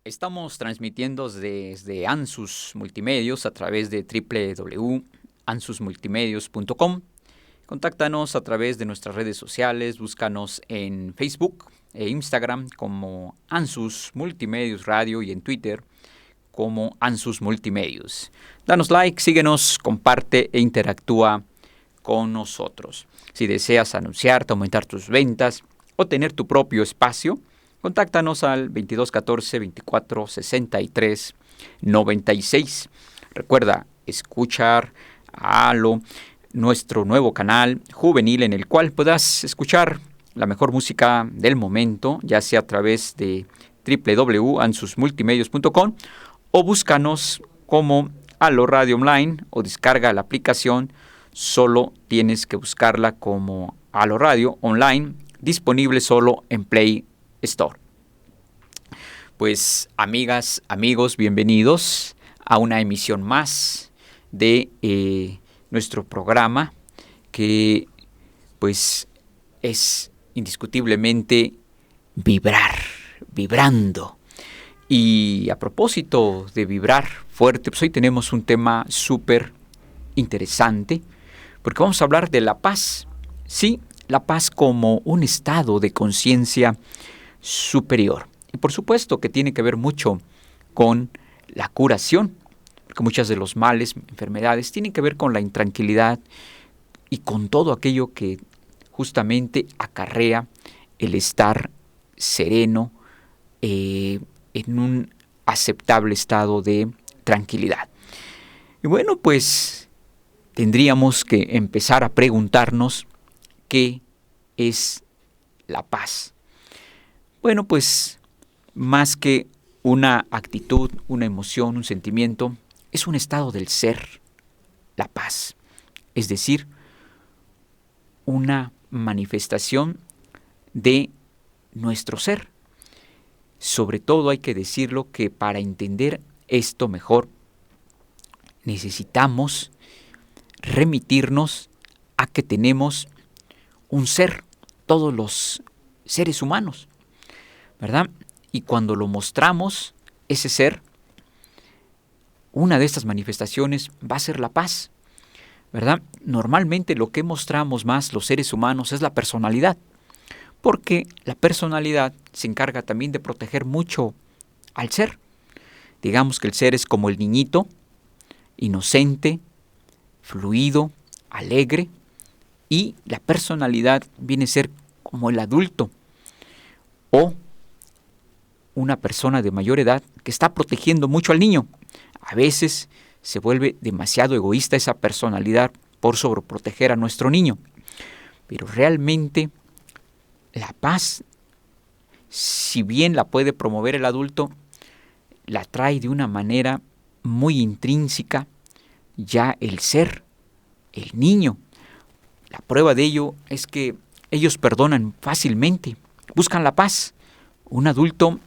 Estamos transmitiendo desde Ansus Multimedios a través de www.ansusmultimedios.com. Contáctanos a través de nuestras redes sociales, búscanos en Facebook e Instagram como Ansus Multimedios Radio y en Twitter como Ansus Multimedios. Danos like, síguenos, comparte e interactúa con nosotros. Si deseas anunciarte, aumentar tus ventas o tener tu propio espacio, contáctanos al 2214 24 63 96. Recuerda escuchar nuestro nuevo canal juvenil en el cual puedas escuchar la mejor música del momento, ya sea a través de www.ansusmultimedios.com o búscanos como Halo Radio Online o descarga la aplicación. Solo tienes que buscarla como Halo Radio Online, disponible solo en Play Store. Pues amigas, amigos, bienvenidos a una emisión más de nuestro programa que pues es indiscutiblemente vibrando. Y a propósito de vibrar fuerte, pues hoy tenemos un tema súper interesante porque vamos a hablar de la paz. Sí, la paz como un estado de conciencia superior. Y por supuesto que tiene que ver mucho con la curación, porque muchos de los males, enfermedades, tienen que ver con la intranquilidad y con todo aquello que justamente acarrea el estar sereno en un aceptable estado de tranquilidad. Y bueno, pues tendríamos que empezar a preguntarnos qué es la paz. Bueno, pues más que una actitud, una emoción, un sentimiento, es un estado del ser, la paz. Es decir, una manifestación de nuestro ser. Sobre todo hay que decirlo que para entender esto mejor, necesitamos remitirnos a que tenemos un ser, todos los seres humanos, ¿verdad? Y cuando lo mostramos, ese ser, una de estas manifestaciones va a ser la paz, ¿verdad? Normalmente lo que mostramos más los seres humanos es la personalidad, porque la personalidad se encarga también de proteger mucho al ser. Digamos que el ser es como el niñito, inocente, fluido, alegre, y la personalidad viene a ser como el adulto o una persona de mayor edad que está protegiendo mucho al niño. A veces se vuelve demasiado egoísta esa personalidad por sobreproteger a nuestro niño. Pero realmente la paz, si bien la puede promover el adulto, la trae de una manera muy intrínseca ya el ser, el niño. La prueba de ello es que ellos perdonan fácilmente, buscan la paz. Un adulto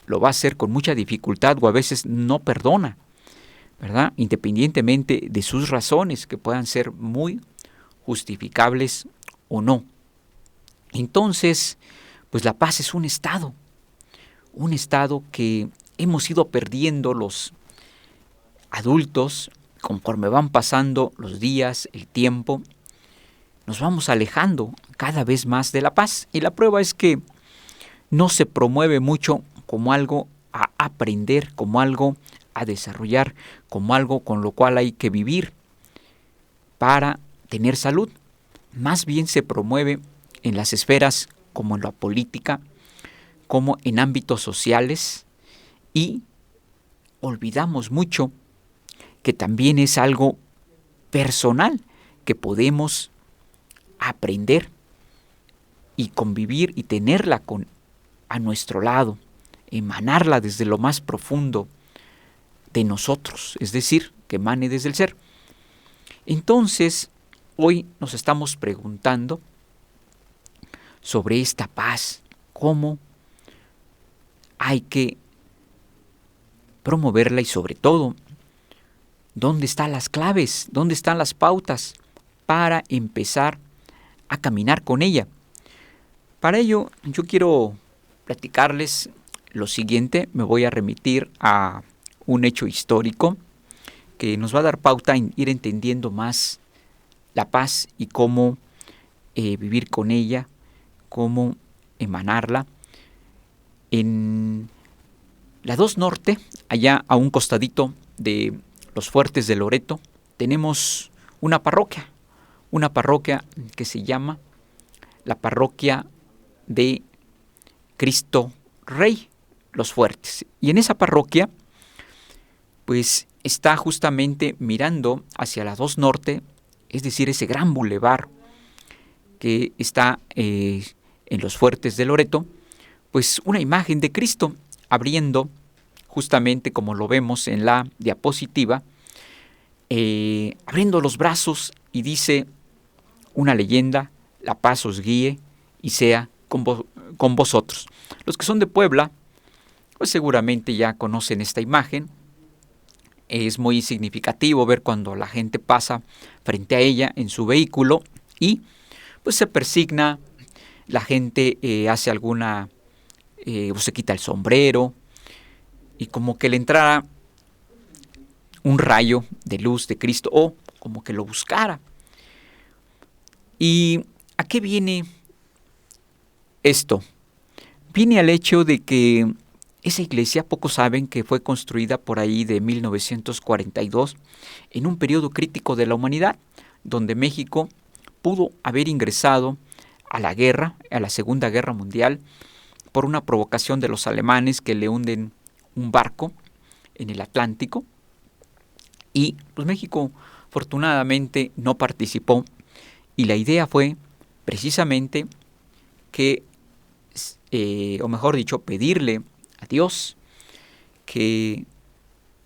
lo va a hacer con mucha dificultad o a veces no perdona, ¿verdad? Independientemente de sus razones, que puedan ser muy justificables o no. Entonces, pues la paz es un estado que hemos ido perdiendo los adultos conforme van pasando los días, el tiempo. Nos vamos alejando cada vez más de la paz. Y la prueba es que no se promueve mucho como algo a aprender, como algo a desarrollar, como algo con lo cual hay que vivir para tener salud. Más bien se promueve en las esferas como en la política, como en ámbitos sociales, y olvidamos mucho que también es algo personal que podemos aprender y convivir y tenerla a nuestro lado, emanarla desde lo más profundo de nosotros, es decir, que emane desde el ser. Entonces, hoy nos estamos preguntando sobre esta paz, cómo hay que promoverla y sobre todo, ¿dónde están las claves? ¿Dónde están las pautas para empezar a caminar con ella? Para ello, yo quiero platicarles lo siguiente, me voy a remitir a un hecho histórico que nos va a dar pauta en ir entendiendo más la paz y cómo vivir con ella, cómo emanarla. En la 2 Norte, allá a un costadito de los Fuertes de Loreto, tenemos una parroquia que se llama la Parroquia de Cristo Rey, Los Fuertes. Y en esa parroquia, pues está justamente mirando hacia la 2 Norte, es decir, ese gran bulevar que está en los Fuertes de Loreto, pues una imagen de Cristo abriendo, justamente como lo vemos en la diapositiva, abriendo los brazos, y dice una leyenda: la paz os guíe y sea con vosotros. Los que son de Puebla, pues seguramente ya conocen esta imagen. Es muy significativo ver cuando la gente pasa frente a ella en su vehículo y pues se persigna, la gente hace alguna, o se quita el sombrero, y como que le entrara un rayo de luz de Cristo, o como que lo buscara. ¿Y a qué viene esto? Viene al hecho de que esa iglesia, pocos saben que fue construida por ahí de 1942, en un periodo crítico de la humanidad, donde México pudo haber ingresado a la guerra, a la Segunda Guerra Mundial, por una provocación de los alemanes que le hunden un barco en el Atlántico. Y pues México afortunadamente no participó, y la idea fue precisamente que, o mejor dicho, pedirle a Dios que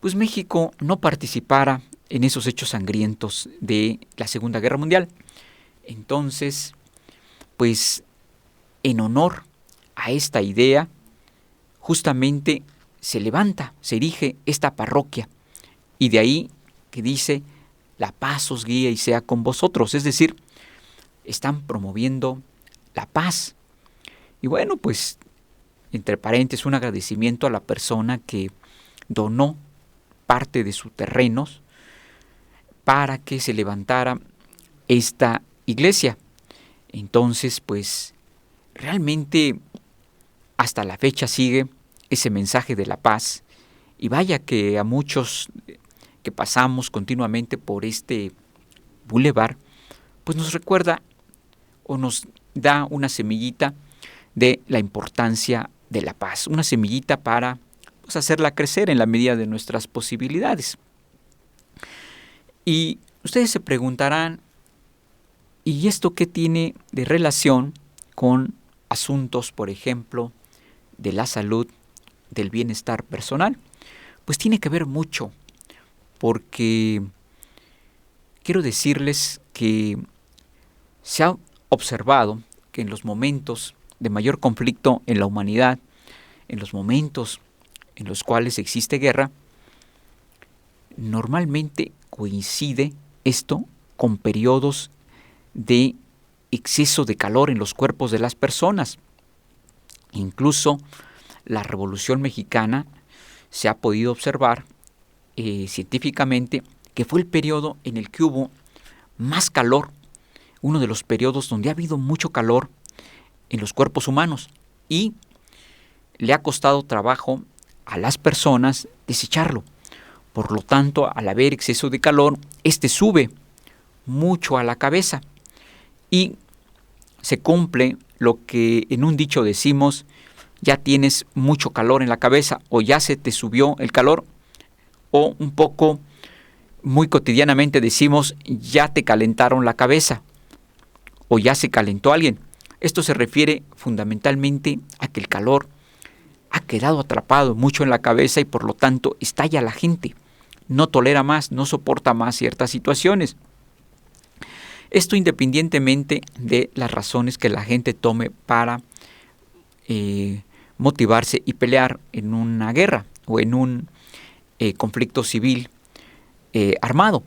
pues México no participara en esos hechos sangrientos de la Segunda Guerra Mundial. Entonces, pues en honor a esta idea, justamente se levanta, se erige esta parroquia, y de ahí que dice: la paz os guíe y sea con vosotros, es decir, están promoviendo la paz. Y bueno, pues entre paréntesis, un agradecimiento a la persona que donó parte de sus terrenos para que se levantara esta iglesia. Entonces, pues realmente hasta la fecha sigue ese mensaje de la paz, y vaya que a muchos que pasamos continuamente por este bulevar, pues nos recuerda o nos da una semillita de la importancia de la paz, una semillita para pues hacerla crecer en la medida de nuestras posibilidades. Y ustedes se preguntarán: ¿y esto qué tiene de relación con asuntos, por ejemplo, de la salud, del bienestar personal? Pues tiene que ver mucho, porque quiero decirles que se ha observado que en los momentos de mayor conflicto en la humanidad, en los momentos en los cuales existe guerra, normalmente coincide esto con periodos de exceso de calor en los cuerpos de las personas. Incluso la Revolución Mexicana se ha podido observar científicamente que fue el periodo en el que hubo más calor, uno de los periodos donde ha habido mucho calor en los cuerpos humanos, y le ha costado trabajo a las personas desecharlo. Por lo tanto, al haber exceso de calor, este sube mucho a la cabeza y se cumple lo que en un dicho decimos: ya tienes mucho calor en la cabeza, o ya se te subió el calor, o un poco muy cotidianamente decimos: ya te calentaron la cabeza, o ya se calentó alguien. Esto se refiere fundamentalmente a que el calor ha quedado atrapado mucho en la cabeza y por lo tanto estalla la gente, no tolera más, no soporta más ciertas situaciones. Esto independientemente de las razones que la gente tome para motivarse y pelear en una guerra o en un conflicto civil armado.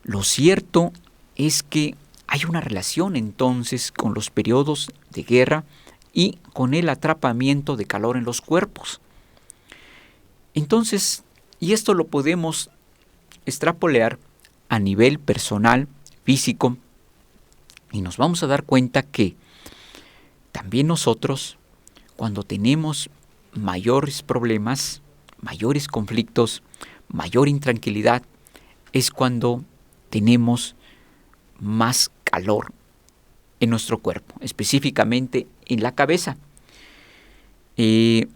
Lo cierto es que hay una relación entonces con los periodos de guerra y con el atrapamiento de calor en los cuerpos. Entonces, y esto lo podemos extrapolar a nivel personal, físico, y nos vamos a dar cuenta que también nosotros, cuando tenemos mayores problemas, mayores conflictos, mayor intranquilidad, es cuando tenemos más calor en nuestro cuerpo, específicamente en la cabeza. Quiero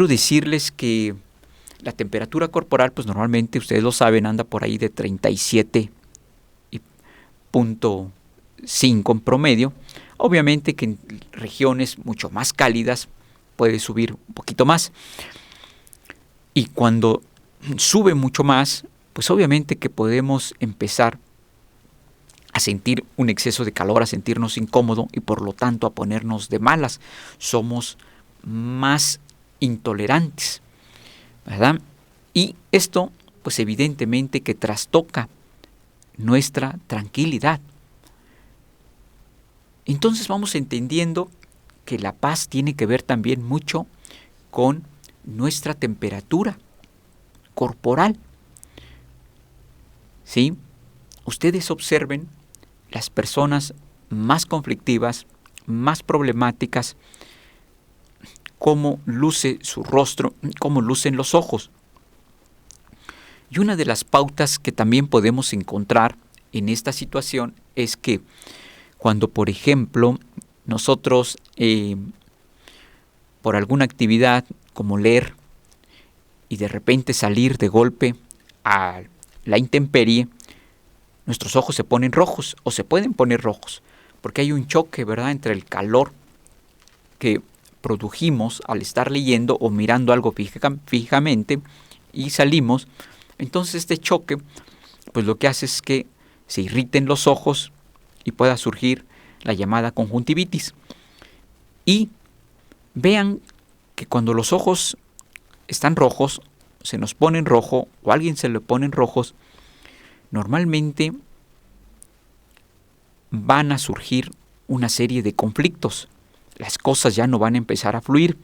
decirles que la temperatura corporal, pues normalmente ustedes lo saben, anda por ahí de 37.5 en promedio. Obviamente que en regiones mucho más cálidas puede subir un poquito más. Y cuando sube mucho más, pues obviamente que podemos empezar a sentir un exceso de calor, a sentirnos incómodos y por lo tanto a ponernos de malas. Somos más intolerantes, ¿verdad? Y esto, pues evidentemente que trastoca nuestra tranquilidad. Entonces vamos entendiendo que la paz tiene que ver también mucho con nuestra temperatura corporal. ¿Sí? Ustedes observen las personas más conflictivas, más problemáticas, cómo luce su rostro, cómo lucen los ojos. Y una de las pautas que también podemos encontrar en esta situación es que cuando, por ejemplo, nosotros por alguna actividad como leer y de repente salir de golpe a la intemperie, nuestros ojos se ponen rojos o se pueden poner rojos porque hay un choque, ¿verdad?, entre el calor que produjimos al estar leyendo o mirando algo fijamente y salimos. Entonces este choque, pues lo que hace es que se irriten los ojos y pueda surgir la llamada conjuntivitis. Y vean que cuando los ojos están rojos, se nos ponen rojo o a alguien se le ponen rojos, normalmente van a surgir una serie de conflictos. Las cosas ya no van a empezar a fluir.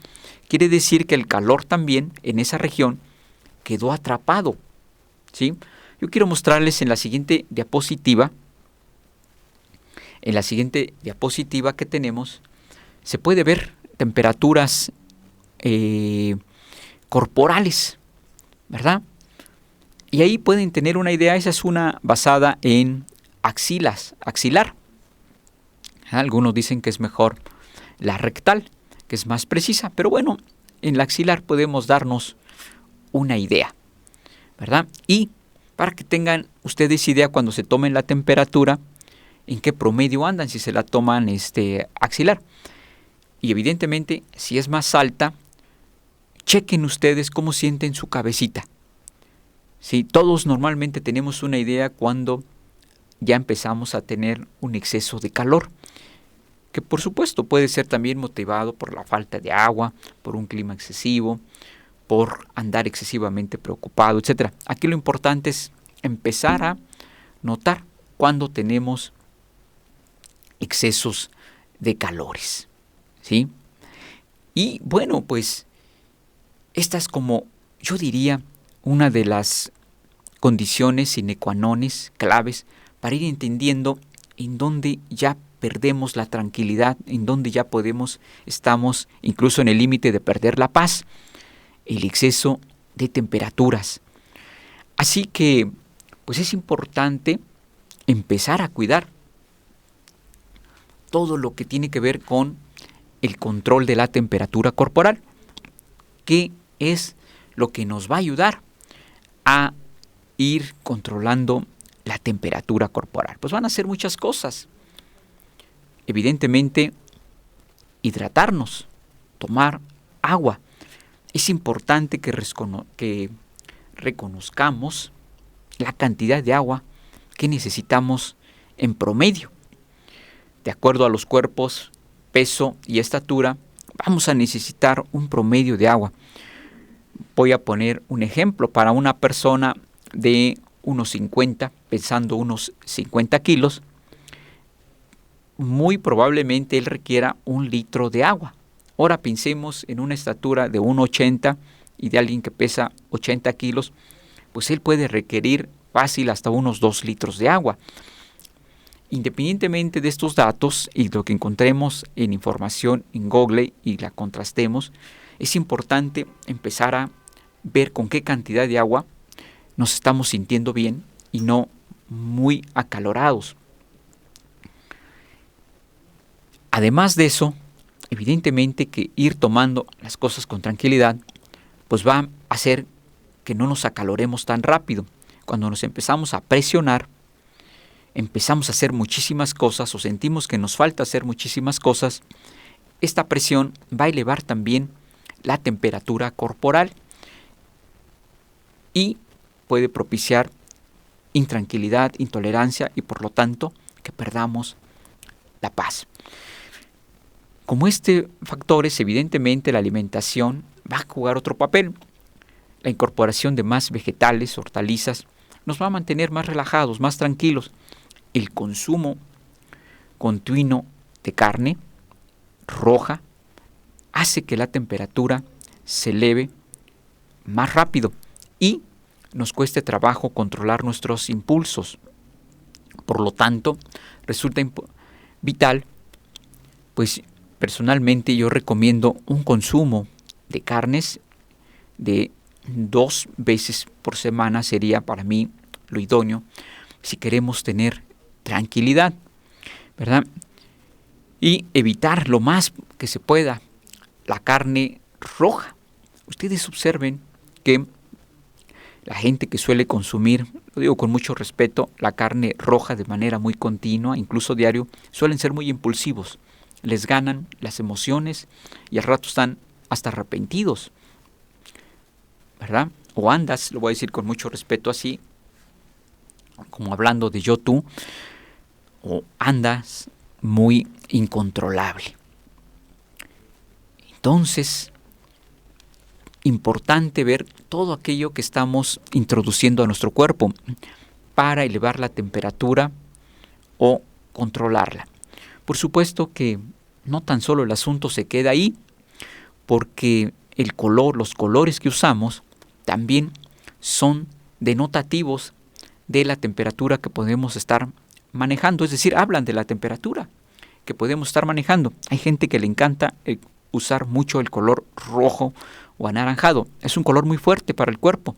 Quiere decir que el calor también en esa región quedó atrapado, ¿sí? Yo quiero mostrarles en la siguiente diapositiva. En la siguiente diapositiva que tenemos, se puede ver temperaturas corporales, ¿verdad? Y ahí pueden tener una idea. Esa es una basada en axilar. Algunos dicen que es mejor la rectal, que es más precisa, pero bueno, en la axilar podemos darnos una idea, ¿verdad? Y para que tengan ustedes idea cuando se tomen la temperatura, en qué promedio andan si se la toman axilar. Y evidentemente, si es más alta, chequen ustedes cómo sienten su cabecita. Sí, todos normalmente tenemos una idea cuando ya empezamos a tener un exceso de calor, que por supuesto puede ser también motivado por la falta de agua, por un clima excesivo, por andar excesivamente preocupado, etc. Aquí lo importante es empezar a notar cuando tenemos excesos de calores, ¿sí? Y bueno, pues esta es, como yo diría, una de las condiciones sine qua non claves para ir entendiendo en dónde ya perdemos la tranquilidad, en dónde ya estamos incluso en el límite de perder la paz, el exceso de temperaturas. Así que, pues es importante empezar a cuidar todo lo que tiene que ver con el control de la temperatura corporal, que es lo que nos va a ayudar a ir controlando la temperatura corporal. Pues van a ser muchas cosas. Evidentemente, hidratarnos, tomar agua. Es importante que reconozcamos la cantidad de agua que necesitamos en promedio. De acuerdo a los cuerpos, peso y estatura, vamos a necesitar un promedio de agua. Voy a poner un ejemplo. Para una persona de unos 50, pesando unos 50 kilos, muy probablemente él requiera 1 litro de agua. Ahora pensemos en una estatura de 1,80 y de alguien que pesa 80 kilos, pues él puede requerir fácil hasta unos 2 litros de agua. Independientemente de estos datos y lo que encontremos en información en Google y la contrastemos, es importante empezar a ver con qué cantidad de agua nos estamos sintiendo bien y no muy acalorados. Además de eso, evidentemente que ir tomando las cosas con tranquilidad, pues va a hacer que no nos acaloremos tan rápido. Cuando nos empezamos a presionar, empezamos a hacer muchísimas cosas o sentimos que nos falta hacer muchísimas cosas, esta presión va a elevar también la temperatura corporal y puede propiciar intranquilidad, intolerancia y por lo tanto que perdamos la paz. Como factores, evidentemente la alimentación va a jugar otro papel. La incorporación de más vegetales, hortalizas, nos va a mantener más relajados, más tranquilos. El consumo continuo de carne roja hace que la temperatura se eleve más rápido y nos cueste trabajo controlar nuestros impulsos. Por lo tanto, resulta vital, pues personalmente yo recomiendo un consumo de carnes de 2 veces por semana sería para mí lo idóneo si queremos tener tranquilidad, ¿verdad? Y evitar lo más que se pueda la carne roja. Ustedes observen que la gente que suele consumir, lo digo con mucho respeto, la carne roja de manera muy continua, incluso diario, suelen ser muy impulsivos. Les ganan las emociones y al rato están hasta arrepentidos, ¿verdad? O andas, lo voy a decir con mucho respeto así, como hablando de tú, o andas muy incontrolable. Entonces, importante ver todo aquello que estamos introduciendo a nuestro cuerpo para elevar la temperatura o controlarla. Por supuesto que no tan solo el asunto se queda ahí, porque los colores que usamos también son denotativos de la temperatura que podemos estar manejando, es decir, hablan de la temperatura que podemos estar manejando. Hay gente que le encanta usar mucho el color rojo o anaranjado. Es un color muy fuerte para el cuerpo.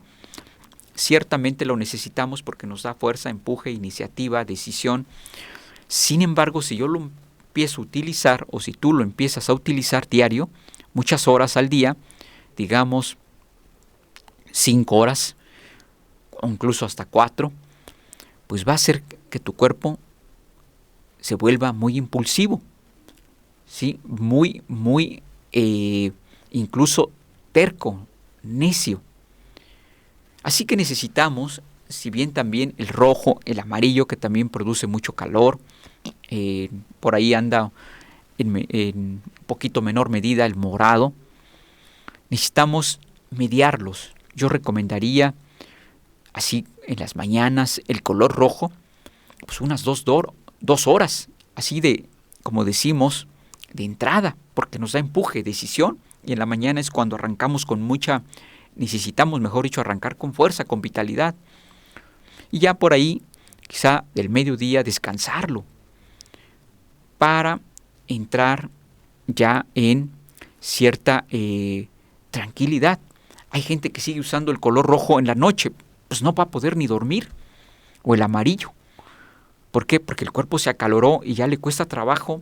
Ciertamente lo necesitamos porque nos da fuerza, empuje, iniciativa, decisión. Sin embargo, si yo lo empiezo a utilizar o si tú lo empiezas a utilizar diario, muchas horas al día, digamos 5 horas o incluso hasta 4, pues va a hacer que tu cuerpo se vuelva muy impulsivo, ¿sí? Muy incluso terco, necio. Así que necesitamos, si bien también el rojo, el amarillo, que también produce mucho calor, por ahí anda en poquito menor medida el morado, necesitamos mediarlos. Yo recomendaría, así en las mañanas, el color rojo, pues unas 2 horas, así de, como decimos, de entrada, porque nos da empuje, decisión, y en la mañana es cuando arrancamos con necesitamos, mejor dicho, arrancar con fuerza, con vitalidad. Y ya por ahí, quizá del mediodía, descansarlo, para entrar ya en cierta tranquilidad. Hay gente que sigue usando el color rojo en la noche, pues no va a poder ni dormir, o el amarillo. ¿Por qué? Porque el cuerpo se acaloró y ya le cuesta trabajo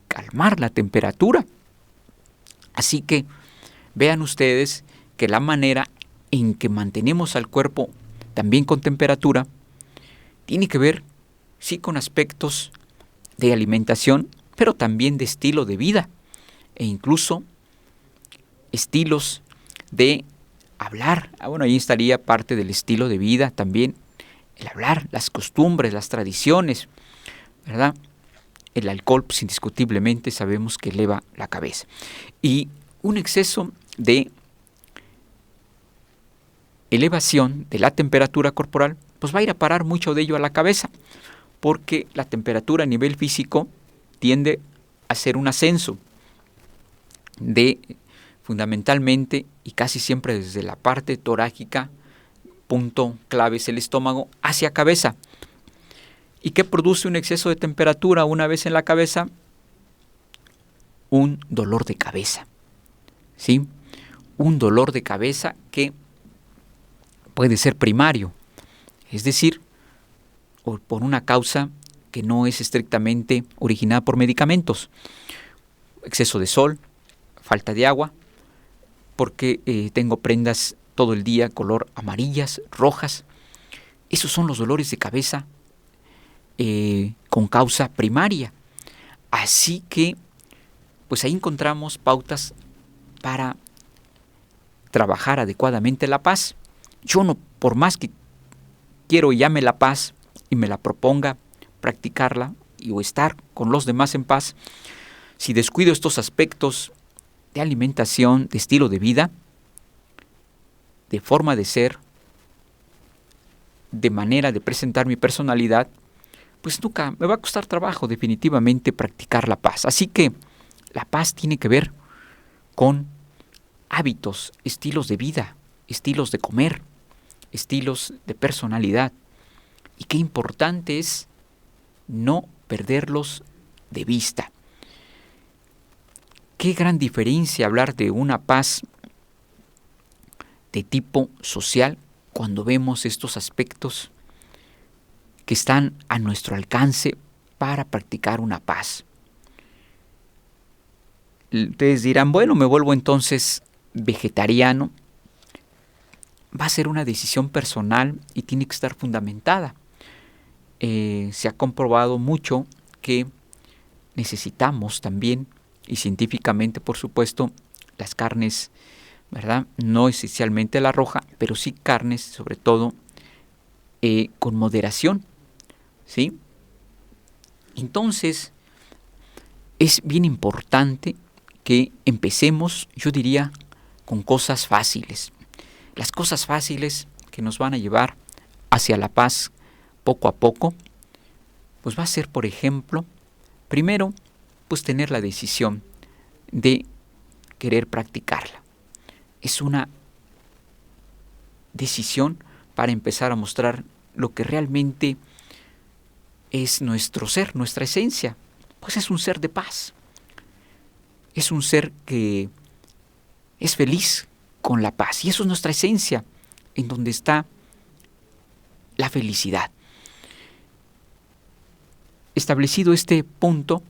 calmar la temperatura. Así que vean ustedes que la manera en que mantenemos al cuerpo también con temperatura tiene que ver, sí, con aspectos de alimentación, pero también de estilo de vida e incluso estilos de hablar. Bueno, ahí estaría parte del estilo de vida también, el hablar, las costumbres, las tradiciones, ¿verdad? El alcohol, pues indiscutiblemente sabemos que eleva la cabeza. Y un exceso de elevación de la temperatura corporal, pues va a ir a parar mucho de ello a la cabeza, porque la temperatura a nivel físico tiende a ser un ascenso de fundamentalmente y casi siempre desde la parte torácica, punto clave es el estómago, hacia cabeza. ¿Y qué produce un exceso de temperatura una vez en la cabeza? Un dolor de cabeza, ¿sí? Un dolor de cabeza que puede ser primario, es decir, o por una causa que no es estrictamente originada por medicamentos, exceso de sol, falta de agua, porque tengo prendas todo el día color amarillas, rojas. Esos son los dolores de cabeza con causa primaria. Así que, pues ahí encontramos pautas para trabajar adecuadamente la paz. Yo no, por más que quiero y ame la paz y me la proponga practicarla o estar con los demás en paz, si descuido estos aspectos de alimentación, de estilo de vida, de forma de ser, de manera de presentar mi personalidad, pues nunca me va a costar trabajo definitivamente practicar la paz. Así que la paz tiene que ver con hábitos, estilos de vida, estilos de comer, estilos de personalidad. Y qué importante es no perderlos de vista. Qué gran diferencia hablar de una paz de tipo social cuando vemos estos aspectos que están a nuestro alcance para practicar una paz. Ustedes dirán, bueno, me vuelvo entonces vegetariano. Va a ser una decisión personal y tiene que estar fundamentada. Se ha comprobado mucho que necesitamos también, y científicamente por supuesto, las carnes, ¿verdad? No esencialmente la roja, pero sí carnes, sobre todo con moderación, ¿sí? Entonces, es bien importante que empecemos, yo diría, con cosas fáciles. Las cosas fáciles que nos van a llevar hacia la paz poco a poco, pues va a ser, por ejemplo, primero, pues tener la decisión de querer practicarla. Es una decisión para empezar a mostrar lo que realmente es nuestro ser, nuestra esencia. Pues es un ser de paz. Es un ser que es feliz con la paz. Y eso es nuestra esencia, en donde está la felicidad. Establecido este punto,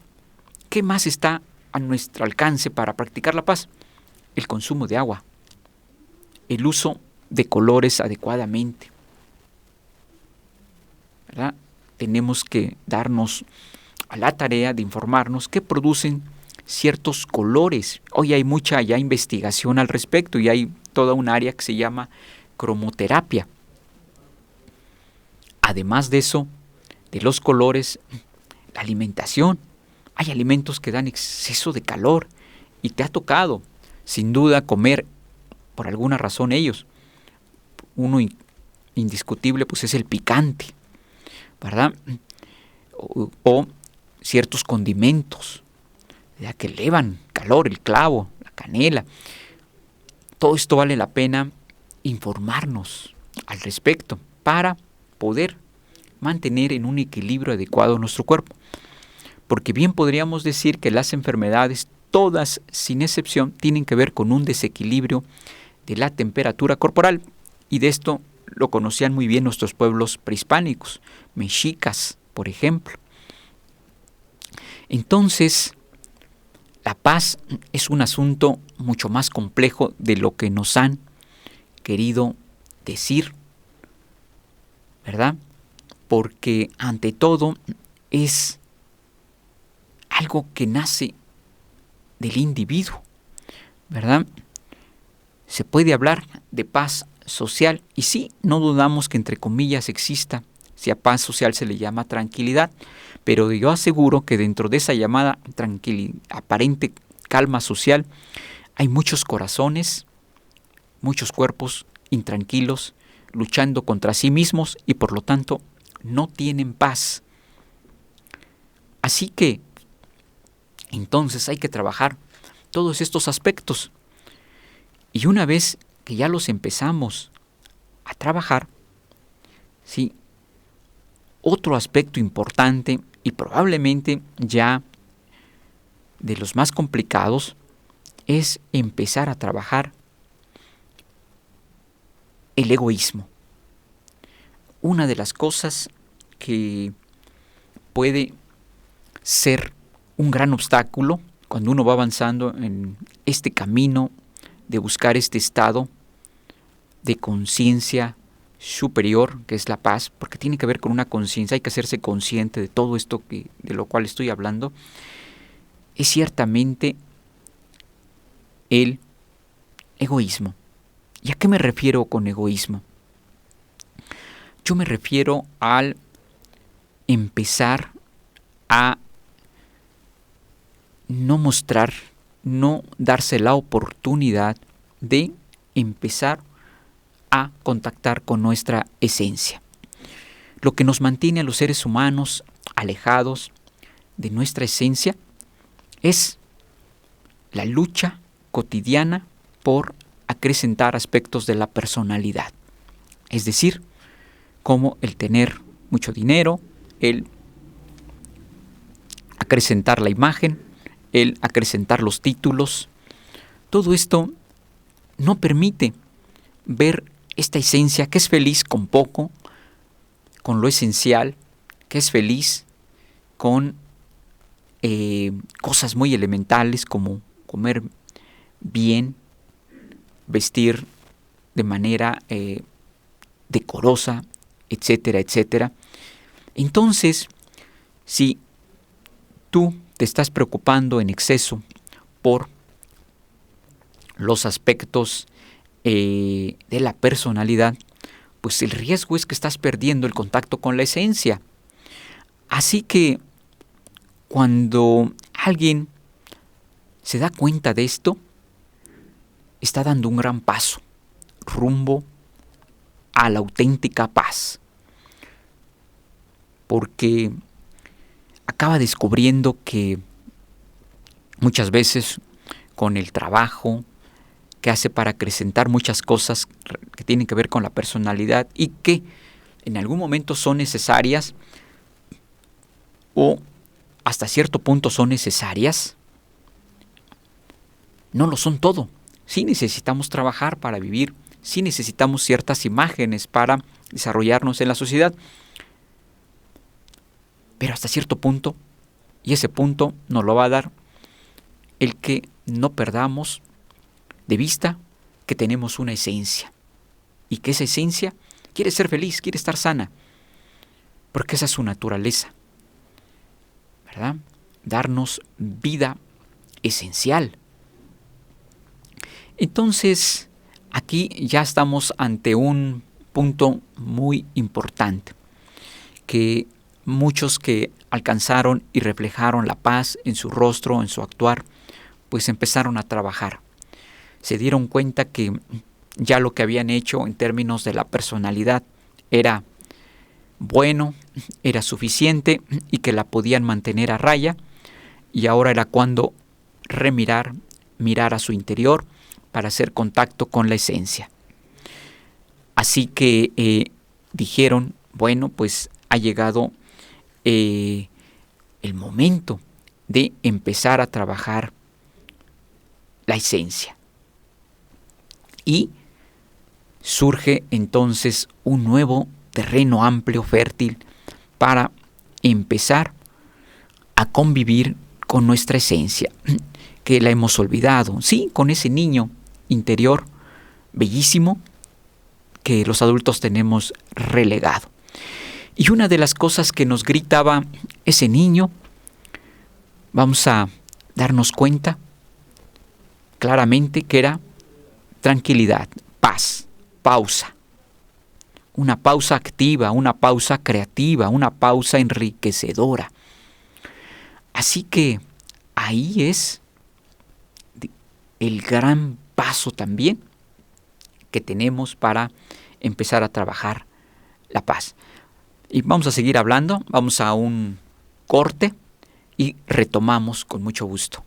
¿qué más está a nuestro alcance para practicar la paz? El consumo de agua, el uso de colores adecuadamente, ¿verdad? Tenemos que darnos a la tarea de informarnos qué producen ciertos colores. Hoy hay mucha ya investigación al respecto y hay toda un área que se llama cromoterapia. Además de eso, de los colores, la alimentación. Hay alimentos que dan exceso de calor y te ha tocado, sin duda, comer por alguna razón ellos. Uno indiscutible pues es el picante, ¿verdad? O ciertos condimentos, ¿verdad?, que elevan calor, el clavo, la canela. Todo esto vale la pena informarnos al respecto para poder mantener en un equilibrio adecuado nuestro cuerpo. Porque bien podríamos decir que las enfermedades, todas sin excepción, tienen que ver con un desequilibrio de la temperatura corporal. Y de esto lo conocían muy bien nuestros pueblos prehispánicos, mexicas, por ejemplo. Entonces, la paz es un asunto mucho más complejo de lo que nos han querido decir, ¿verdad? Porque ante todo es algo que nace del individuo, ¿verdad? Se puede hablar de paz social y sí, no dudamos que entre comillas exista, si a paz social se le llama tranquilidad, pero yo aseguro que dentro de esa llamada aparente calma social hay muchos corazones, muchos cuerpos intranquilos, luchando contra sí mismos y por lo tanto no tienen paz. Así que Entonces hay que trabajar todos estos aspectos. Y una vez que ya los empezamos a trabajar, ¿sí? Otro aspecto importante y probablemente ya de los más complicados es empezar a trabajar el egoísmo. Una de las cosas que puede ser un gran obstáculo cuando uno va avanzando en este camino de buscar este estado de conciencia superior, que es la paz, porque tiene que ver con una conciencia, hay que hacerse consciente de todo esto de lo cual estoy hablando, es ciertamente el egoísmo. ¿Y a qué me refiero con egoísmo? Yo me refiero al empezar a no mostrar, no darse la oportunidad de empezar a contactar con nuestra esencia. Lo que nos mantiene a los seres humanos alejados de nuestra esencia es la lucha cotidiana por acrecentar aspectos de la personalidad. Es decir, como el tener mucho dinero, el acrecentar la imagen, el acrecentar los títulos. Todo esto no permite ver esta esencia que es feliz con poco, con lo esencial, que es feliz con cosas muy elementales como comer bien, vestir de manera decorosa, etcétera, etcétera. Entonces, si tú te estás preocupando en exceso por los aspectos de la personalidad, pues el riesgo es que estás perdiendo el contacto con la esencia. Así que cuando alguien se da cuenta de esto, está dando un gran paso rumbo a la auténtica paz, porque acaba descubriendo que muchas veces con el trabajo que hace para acrecentar muchas cosas que tienen que ver con la personalidad y que en algún momento son necesarias o hasta cierto punto son necesarias, no lo son todo. Sí necesitamos trabajar para vivir, sí necesitamos ciertas imágenes para desarrollarnos en la sociedad, pero hasta cierto punto, y ese punto nos lo va a dar el que no perdamos de vista que tenemos una esencia y que esa esencia quiere ser feliz, quiere estar sana, porque esa es su naturaleza, ¿verdad? Darnos vida esencial. Entonces, aquí ya estamos ante un punto muy importante, que muchos que alcanzaron y reflejaron la paz en su rostro, en su actuar, pues empezaron a trabajar. Se dieron cuenta que ya lo que habían hecho en términos de la personalidad era bueno, era suficiente y que la podían mantener a raya, y ahora era cuando mirar a su interior para hacer contacto con la esencia. Así que dijeron, bueno, pues ha llegado el momento de empezar a trabajar la esencia. Y surge entonces un nuevo terreno amplio, fértil, para empezar a convivir con nuestra esencia, que la hemos olvidado, sí, con ese niño interior bellísimo que los adultos tenemos relegado. Y una de las cosas que nos gritaba ese niño, vamos a darnos cuenta claramente que era tranquilidad, paz, pausa. Una pausa activa, una pausa creativa, una pausa enriquecedora. Así que ahí es el gran paso también que tenemos para empezar a trabajar la paz. Y vamos a seguir hablando, vamos a un corte y retomamos con mucho gusto.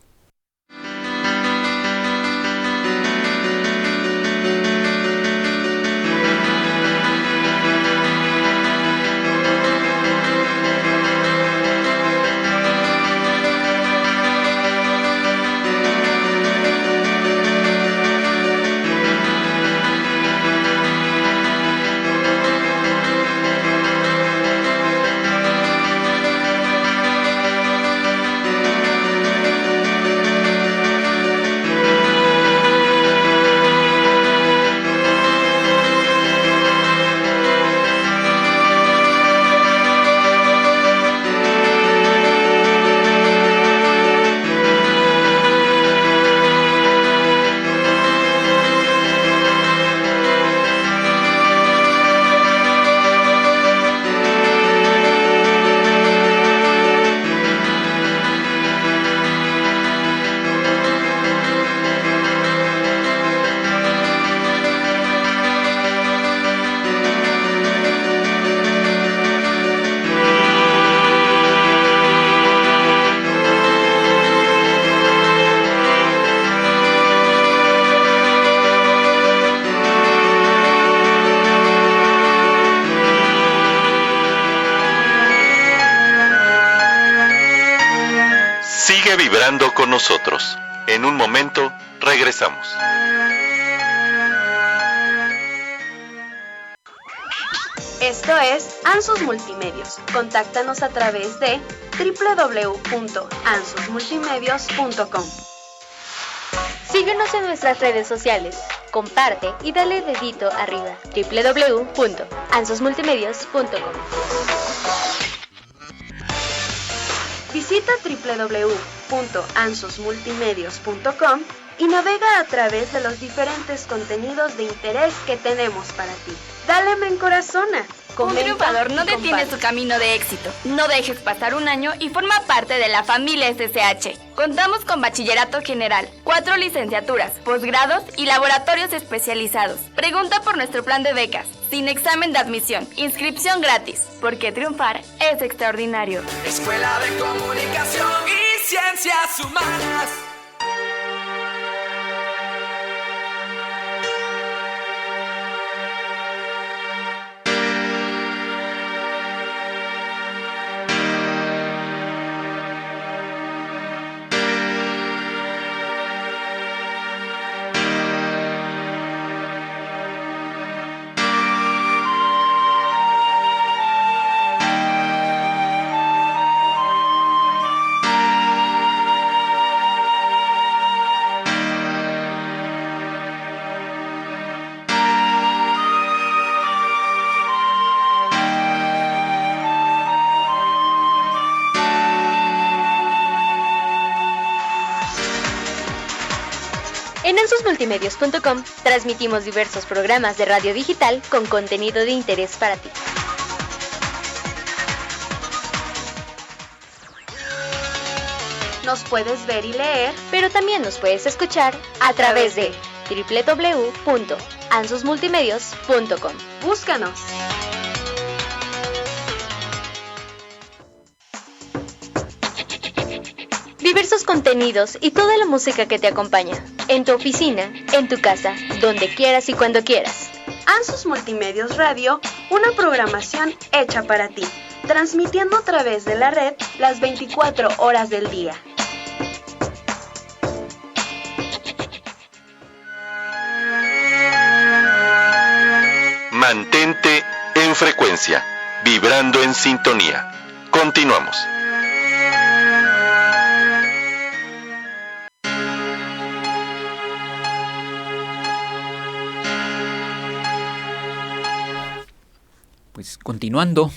Sigue vibrando con nosotros. En un momento regresamos. Esto es Ansus Multimedios. Contáctanos a través de www.ansusmultimedios.com. Síguenos en nuestras redes sociales. Comparte y dale dedito arriba. www.ansusmultimedios.com. Visita www.ansusmultimedios.com y navega a través de los diferentes contenidos de interés que tenemos para ti. Dale me encorazona. Un triunfador no detiene su camino de éxito. No dejes pasar un año y forma parte de la familia SSH. Contamos con bachillerato general, 4 licenciaturas, posgrados y laboratorios especializados. Pregunta por nuestro plan de becas, sin examen de admisión, inscripción gratis, porque triunfar es extraordinario. Escuela de Comunicación y Ciencias Humanas. En ansusmultimedios.com transmitimos diversos programas de radio digital con contenido de interés para ti. Nos puedes ver y leer, pero también nos puedes escuchar a través de www.ansusmultimedios.com. Búscanos. Diversos contenidos y toda la música que te acompaña. En tu oficina, en tu casa, donde quieras y cuando quieras. Ansus Multimedios Radio, una programación hecha para ti, transmitiendo a través de la red las 24 horas del día. Mantente en frecuencia, vibrando en sintonía. Continuamos. Pues continuando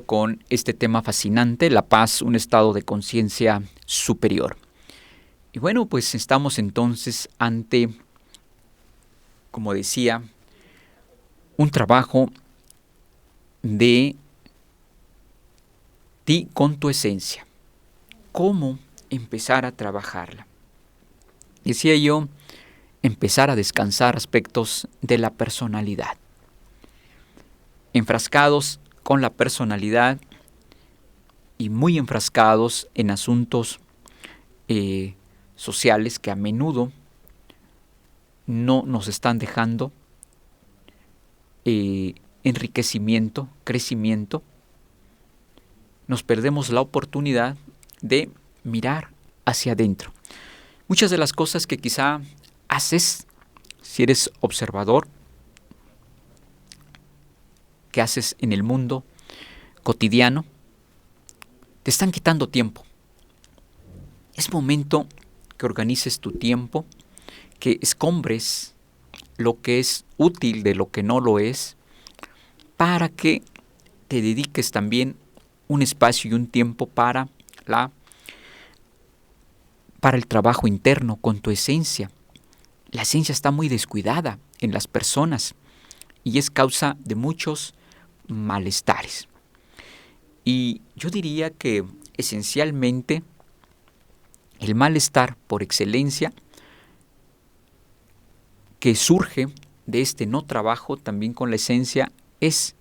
con este tema fascinante, la paz, un estado de conciencia superior. Y bueno, pues estamos entonces ante, como decía, un trabajo de ti con tu esencia. ¿Cómo empezar a trabajarla? Decía yo, empezar a descansar aspectos de la personalidad. Enfrascados con la personalidad, y muy enfrascados en asuntos sociales que a menudo no nos están dejando enriquecimiento, crecimiento, nos perdemos la oportunidad de mirar hacia adentro. Muchas de las cosas que quizá haces, si eres observador, que haces en el mundo cotidiano, te están quitando tiempo. Es momento que organices tu tiempo, que escombres lo que es útil de lo que no lo es, para que te dediques también un espacio y un tiempo para el trabajo interno con tu esencia. La esencia está muy descuidada en las personas y es causa de muchos malestares. Y yo diría que esencialmente el malestar por excelencia que surge de este no trabajo también con la esencia es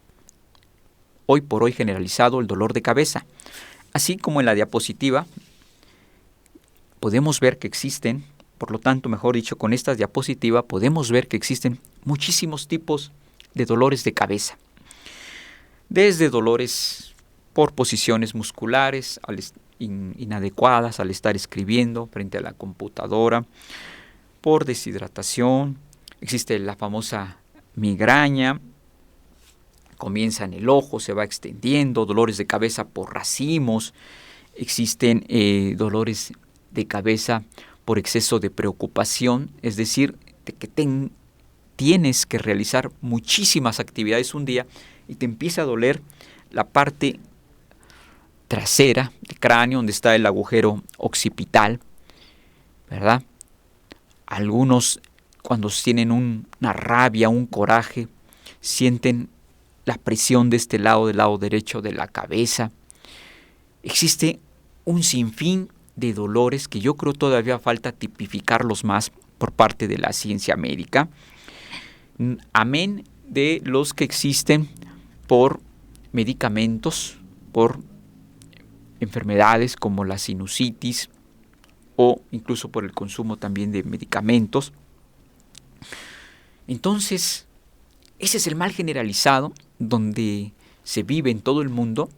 hoy por hoy generalizado el dolor de cabeza. Así como en la diapositiva podemos ver que existen, por lo tanto, mejor dicho, con esta diapositiva podemos ver que existen muchísimos tipos de dolores de cabeza. Desde dolores por posiciones musculares inadecuadas al estar escribiendo frente a la computadora, por deshidratación, existe la famosa migraña, comienza en el ojo, se va extendiendo, dolores de cabeza por racimos, existen dolores de cabeza por exceso de preocupación, es decir, de que tienes que realizar muchísimas actividades un día y te empieza a doler la parte trasera del cráneo, donde está el agujero occipital, ¿verdad? Algunos, cuando tienen una rabia, un coraje, sienten la presión de este lado, del lado derecho de la cabeza. Existe un sinfín de dolores que yo creo todavía falta tipificarlos más por parte de la ciencia médica, amén de los que existen por medicamentos, por enfermedades como la sinusitis o incluso por el consumo también de medicamentos. Entonces, ese es el mal generalizado donde se vive en todo el mundo.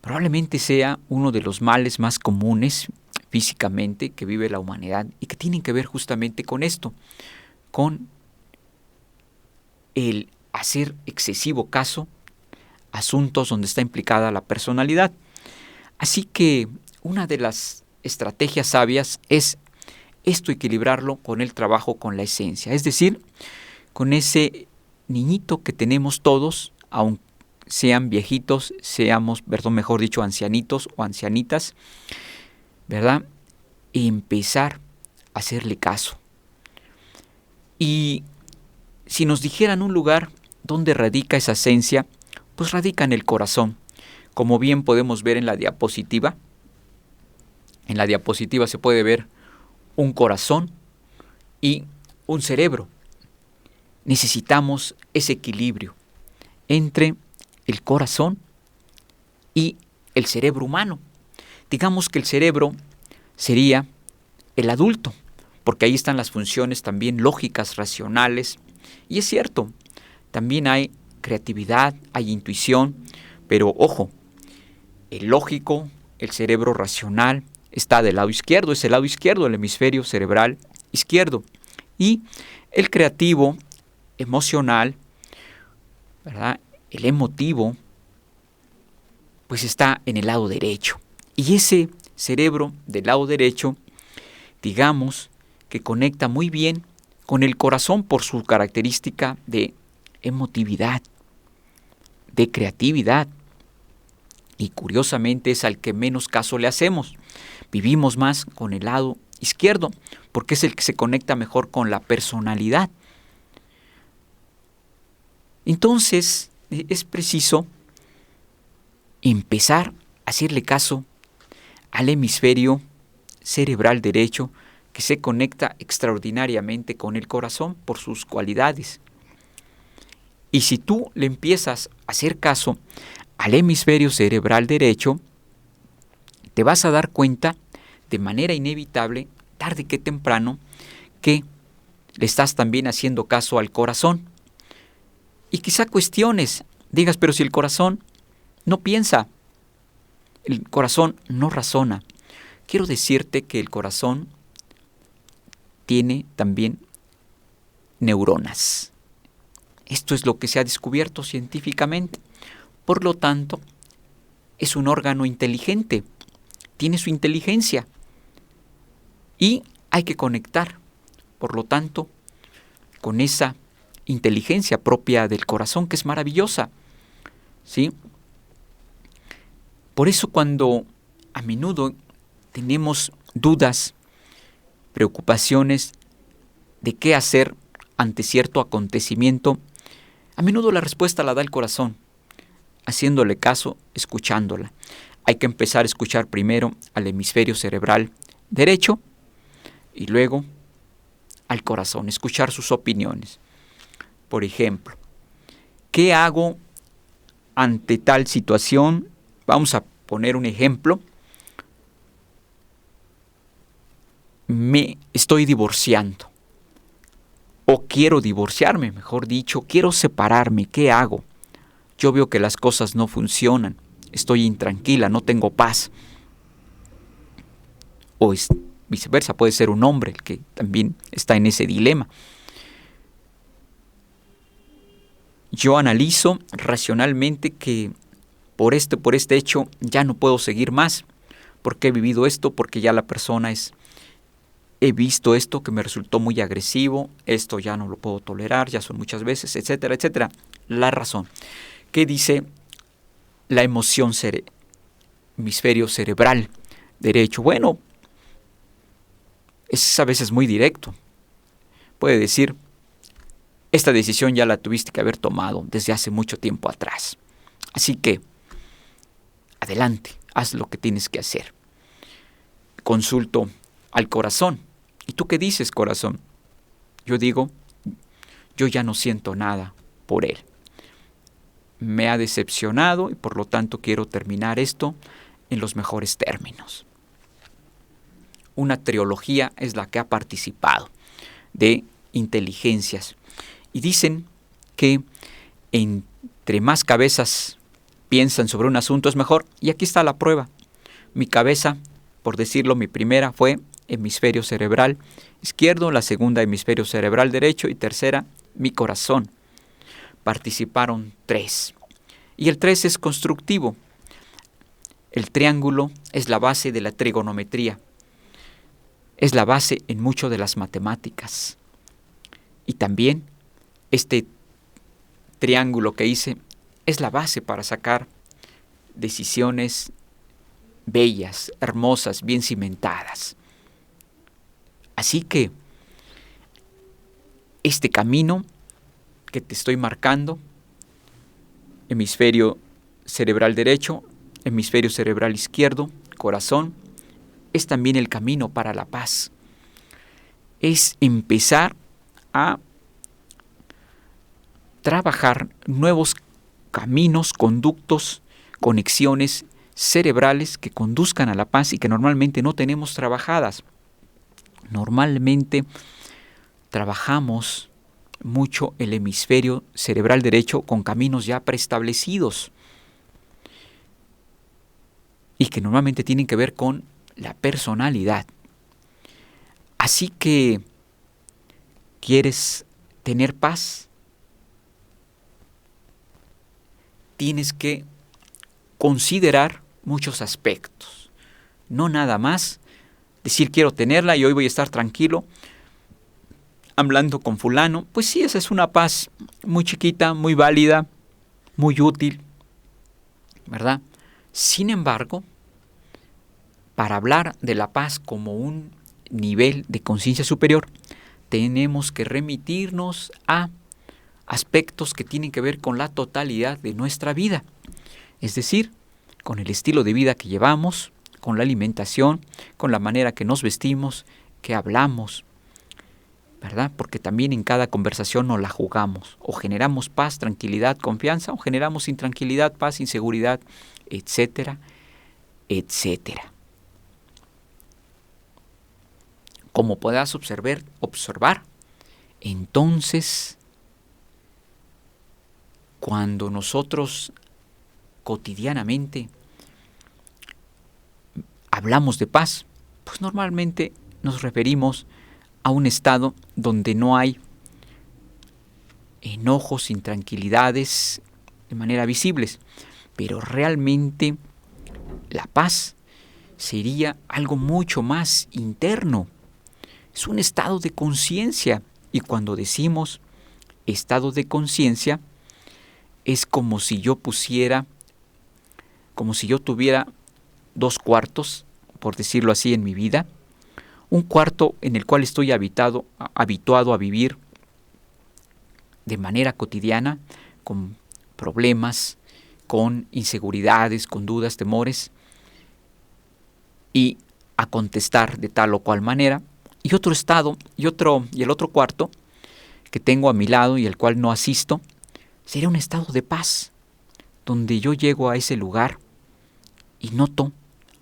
Probablemente sea uno de los males más comunes físicamente que vive la humanidad y que tienen que ver justamente con esto, con el hacer excesivo caso a asuntos donde está implicada la personalidad. Así que una de las estrategias sabias es esto, equilibrarlo con el trabajo con la esencia, es decir, con ese niñito que tenemos todos, aunque sean viejitos, mejor dicho, ancianitos o ancianitas, ¿verdad? Y empezar a hacerle caso. Y si nos dijeran un lugar donde radica esa esencia, pues radica en el corazón. Como bien podemos ver en la diapositiva. En la diapositiva se puede ver un corazón y un cerebro. Necesitamos ese equilibrio entre el corazón y el cerebro humano. Digamos que el cerebro sería el adulto, porque ahí están las funciones también lógicas, racionales. Y es cierto, también hay creatividad, hay intuición, pero ojo, el lógico, el cerebro racional, está del lado izquierdo, es el lado izquierdo, el hemisferio cerebral izquierdo. Y el creativo, emocional, ¿verdad? El emotivo, pues está en el lado derecho. Y ese cerebro del lado derecho, digamos, que conecta muy bien con el corazón por su característica de emotividad, de creatividad. Y curiosamente es al que menos caso le hacemos. Vivimos más con el lado izquierdo, porque es el que se conecta mejor con la personalidad. Entonces, es preciso empezar a hacerle caso al hemisferio cerebral derecho, que se conecta extraordinariamente con el corazón por sus cualidades. Y si tú le empiezas a hacer caso al hemisferio cerebral derecho, te vas a dar cuenta de manera inevitable, tarde que temprano, que le estás también haciendo caso al corazón. Y quizá cuestiones, digas, pero si el corazón no piensa, el corazón no razona. Quiero decirte que el corazón tiene también neuronas. Esto es lo que se ha descubierto científicamente. Por lo tanto, es un órgano inteligente, tiene su inteligencia y hay que conectar, por lo tanto, con esa inteligencia propia del corazón, que es maravillosa, ¿sí? Por eso cuando a menudo tenemos dudas, preocupaciones de qué hacer ante cierto acontecimiento, a menudo la respuesta la da el corazón, haciéndole caso, escuchándola. Hay que empezar a escuchar primero al hemisferio cerebral derecho y luego al corazón, escuchar sus opiniones. Por ejemplo, ¿qué hago ante tal situación? Vamos a poner un ejemplo. Me estoy divorciando, o quiero divorciarme, mejor dicho, quiero separarme, ¿qué hago? Yo veo que las cosas no funcionan, estoy intranquila, no tengo paz. O viceversa, puede ser un hombre el que también está en ese dilema. Yo analizo racionalmente que por este hecho ya no puedo seguir más. ¿Por qué he vivido esto? Porque ya la persona he visto esto que me resultó muy agresivo, esto ya no lo puedo tolerar, ya son muchas veces, etcétera, etcétera. La razón. ¿Qué dice la emoción hemisferio cerebral derecho? Bueno, es a veces muy directo. Puede decir, esta decisión ya la tuviste que haber tomado desde hace mucho tiempo atrás. Así que, adelante, haz lo que tienes que hacer. Consulto al corazón. ¿Y tú qué dices, corazón? Yo digo, yo ya no siento nada por él. Me ha decepcionado y por lo tanto quiero terminar esto en los mejores términos. Una trilogía es la que ha participado de inteligencias. Y dicen que entre más cabezas piensan sobre un asunto es mejor. Y aquí está la prueba. Mi cabeza, por decirlo, mi primera fue hemisferio cerebral izquierdo, la segunda hemisferio cerebral derecho y tercera mi corazón. Participaron 3. Y el 3 es constructivo. El triángulo es la base de la trigonometría. Es la base en mucho de las matemáticas. Y también este triángulo que hice es la base para sacar decisiones bellas, hermosas, bien cimentadas. Así que este camino que te estoy marcando, hemisferio cerebral derecho, hemisferio cerebral izquierdo, corazón, es también el camino para la paz. Es empezar a trabajar nuevos caminos, conductos, conexiones cerebrales que conduzcan a la paz y que normalmente no tenemos trabajadas. Normalmente trabajamos mucho el hemisferio cerebral derecho con caminos ya preestablecidos y que normalmente tienen que ver con la personalidad. Así que, ¿quieres tener paz? Tienes que considerar muchos aspectos. No nada más decir quiero tenerla y hoy voy a estar tranquilo hablando con fulano. Pues sí, esa es una paz muy chiquita, muy válida, muy útil, ¿verdad? Sin embargo, para hablar de la paz como un nivel de conciencia superior, tenemos que remitirnos a aspectos que tienen que ver con la totalidad de nuestra vida. Es decir, con el estilo de vida que llevamos, con la alimentación, con la manera que nos vestimos, que hablamos. ¿verdad? Porque también en cada conversación nos la jugamos. O generamos paz, tranquilidad, confianza, o generamos intranquilidad, paz, inseguridad, etcétera, etcétera. Como puedas observar, entonces, cuando nosotros cotidianamente hablamos de paz, pues normalmente nos referimos a un estado donde no hay enojos, intranquilidades de manera visibles, pero realmente la paz sería algo mucho más interno. Es un estado de conciencia, y cuando decimos estado de conciencia, es como si yo tuviera 2 cuartos, por decirlo así, en mi vida. Un cuarto en el cual estoy habituado a vivir de manera cotidiana, con problemas, con inseguridades, con dudas, temores, y a contestar de tal o cual manera. Y otro estado, y el otro cuarto que tengo a mi lado y al cual no asisto, sería un estado de paz, donde yo llego a ese lugar y noto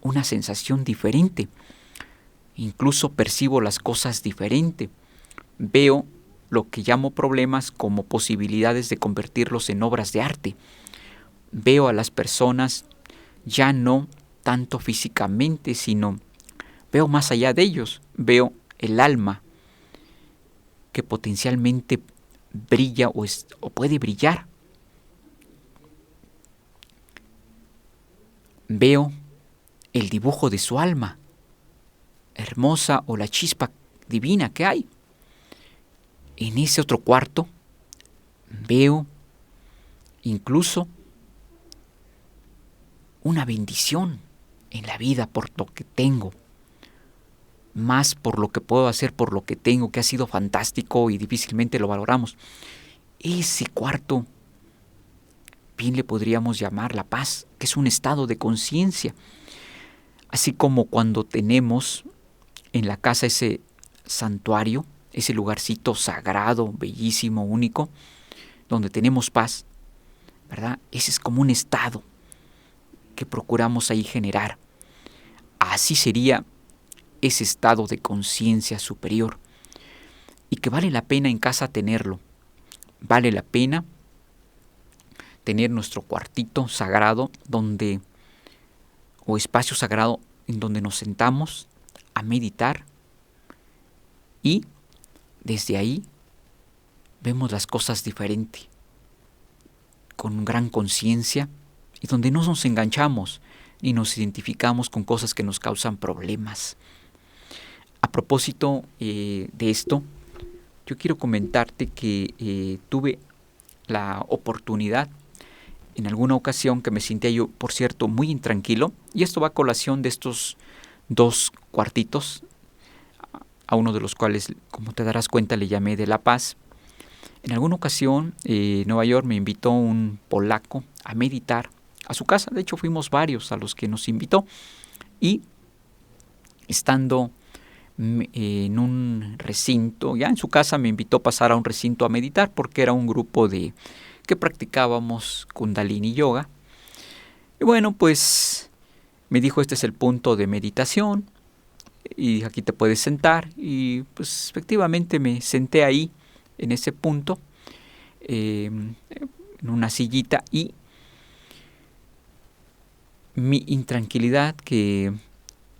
una sensación diferente. Incluso percibo las cosas diferente. Veo lo que llamo problemas como posibilidades de convertirlos en obras de arte. Veo a las personas ya no tanto físicamente, sino veo más allá de ellos. Veo el alma que potencialmente brilla o puede brillar. Veo el dibujo de su alma hermosa, o la chispa divina que hay. En ese otro cuarto veo incluso una bendición en la vida por lo que tengo, más por lo que puedo hacer por lo que tengo, que ha sido fantástico y difícilmente lo valoramos. Ese cuarto bien le podríamos llamar la paz, que es un estado de conciencia. Así como cuando tenemos en la casa ese santuario, ese lugarcito sagrado, bellísimo, único, donde tenemos paz, ¿verdad? Ese es como un estado que procuramos ahí generar. Así sería ese estado de conciencia superior, y que vale la pena en casa tenerlo. Vale la pena tener nuestro cuartito sagrado o espacio sagrado en donde nos sentamos a meditar, y desde ahí vemos las cosas diferente, con gran conciencia, y donde no nos enganchamos ni nos identificamos con cosas que nos causan problemas. A propósito de esto, yo quiero comentarte que tuve la oportunidad en alguna ocasión que me sentía yo, por cierto, muy intranquilo, y esto va a colación de estos 2 cuartitos, a uno de los cuales, como te darás cuenta, le llamé de la paz. En alguna ocasión, en Nueva York me invitó un polaco a meditar a su casa. De hecho, fuimos varios a los que nos invitó, y estando en un recinto, ya en su casa, me invitó a pasar a un recinto a meditar, porque era un grupo que practicábamos Kundalini Yoga. Y bueno, pues me dijo, este es el punto de meditación y aquí te puedes sentar. Y pues efectivamente me senté ahí, en ese punto, en una sillita, y mi intranquilidad que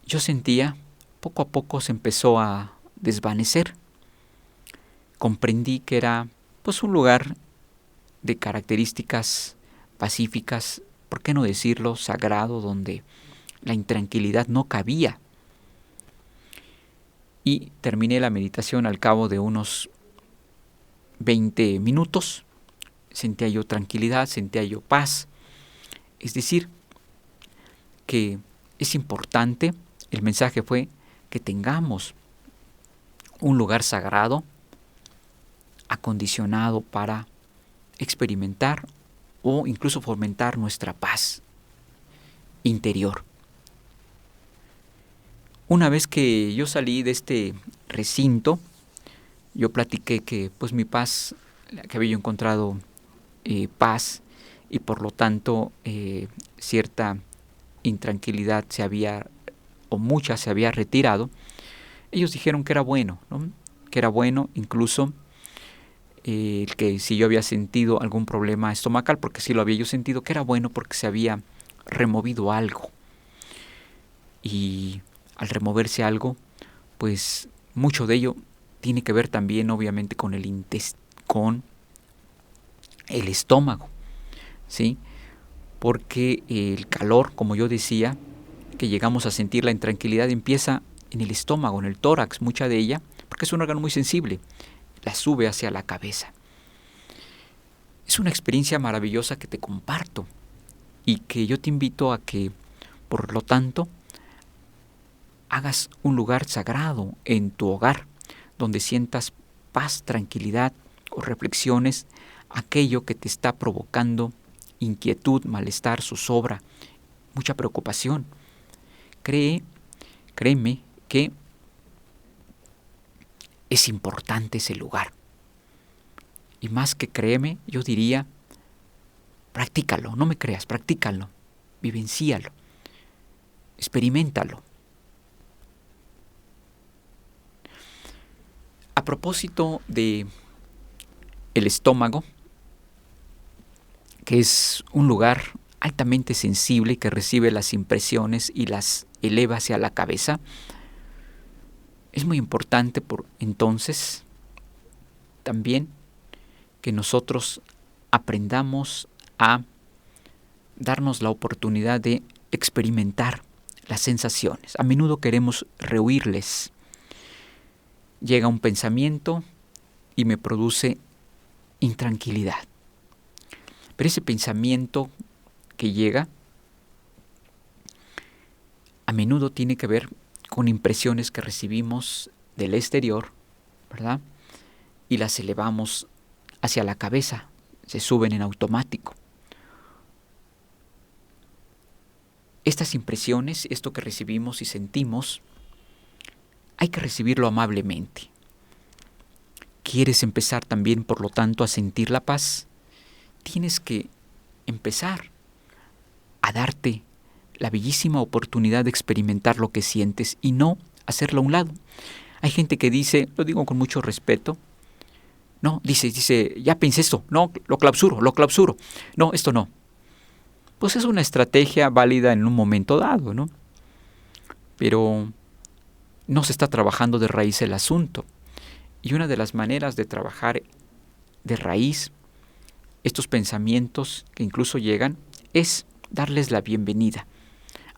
yo sentía poco a poco se empezó a desvanecer. Comprendí que era pues un lugar de características pacíficas, ¿por qué no decirlo?, sagrado, donde la intranquilidad no cabía. Y terminé la meditación al cabo de unos 20 minutos. Sentía yo tranquilidad, sentía yo paz. Es decir, que es importante, el mensaje fue que tengamos un lugar sagrado acondicionado para experimentar o incluso fomentar nuestra paz interior. Una vez que yo salí de este recinto, yo platiqué que pues mi paz, que había yo encontrado paz, y por lo tanto cierta intranquilidad o mucha se había retirado. Ellos dijeron que era bueno, ¿no? Que era bueno, incluso que si yo había sentido algún problema estomacal, porque sí lo había yo sentido, que era bueno porque se había removido algo. Y al removerse algo, pues mucho de ello tiene que ver también obviamente con el estómago, ¿sí? Porque el calor, como yo decía, que llegamos a sentir la intranquilidad, empieza en el estómago, en el tórax, mucha de ella, porque es un órgano muy sensible, la sube hacia la cabeza. Es una experiencia maravillosa que te comparto y que yo te invito a que, por lo tanto, hagas un lugar sagrado en tu hogar, donde sientas paz, tranquilidad o reflexiones, aquello que te está provocando inquietud, malestar, zozobra, mucha preocupación. Créeme que es importante ese lugar. Y más que créeme, yo diría, practícalo, no me creas, practícalo, vivencíalo, experiméntalo. A propósito de el estómago, que es un lugar altamente sensible que recibe las impresiones y las eleva hacia la cabeza, es muy importante entonces también que nosotros aprendamos a darnos la oportunidad de experimentar las sensaciones. A menudo queremos rehuirles. Llega un pensamiento y me produce intranquilidad. Pero ese pensamiento que llega a menudo tiene que ver con impresiones que recibimos del exterior, ¿verdad? Y las elevamos hacia la cabeza, se suben en automático. Estas impresiones, esto que recibimos y sentimos, hay que recibirlo amablemente. ¿Quieres empezar también, por lo tanto, a sentir la paz? Tienes que empezar a darte la bellísima oportunidad de experimentar lo que sientes y no hacerlo a un lado. Hay gente que dice, lo digo con mucho respeto, no, dice, ya pensé esto, no, lo clausuro, no, esto no. Pues es una estrategia válida en un momento dado, ¿no? Pero no se está trabajando de raíz el asunto. Y una de las maneras de trabajar de raíz estos pensamientos que incluso llegan es darles la bienvenida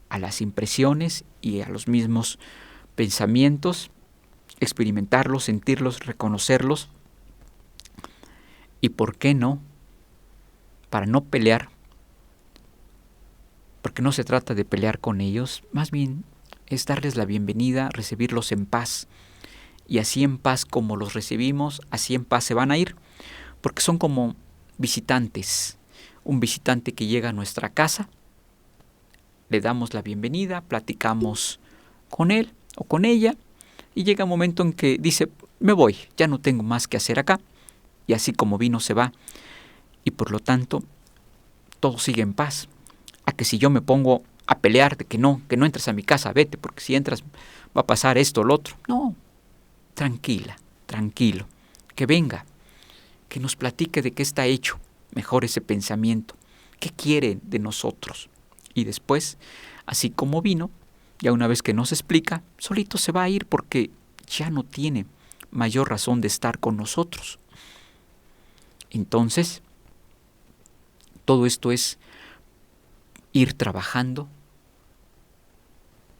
a las impresiones y a los mismos pensamientos, experimentarlos, sentirlos, reconocerlos. Y por qué no, para no pelear, porque no se trata de pelear con ellos, más bien es darles la bienvenida, recibirlos en paz. Y así en paz como los recibimos, así en paz se van a ir, porque son como visitantes. Un visitante que llega a nuestra casa, le damos la bienvenida, platicamos con él o con ella, y llega un momento en que dice, me voy, ya no tengo más que hacer acá, y así como vino se va, y por lo tanto todo sigue en paz. A que si yo me pongo a pelear de que no entres a mi casa, vete, porque si entras va a pasar esto o lo otro. No, tranquila, tranquilo, que venga, que nos platique de qué está hecho mejor ese pensamiento, qué quiere de nosotros. Y después, así como vino, ya una vez que nos explica, solito se va a ir porque ya no tiene mayor razón de estar con nosotros. Entonces, todo esto es ir trabajando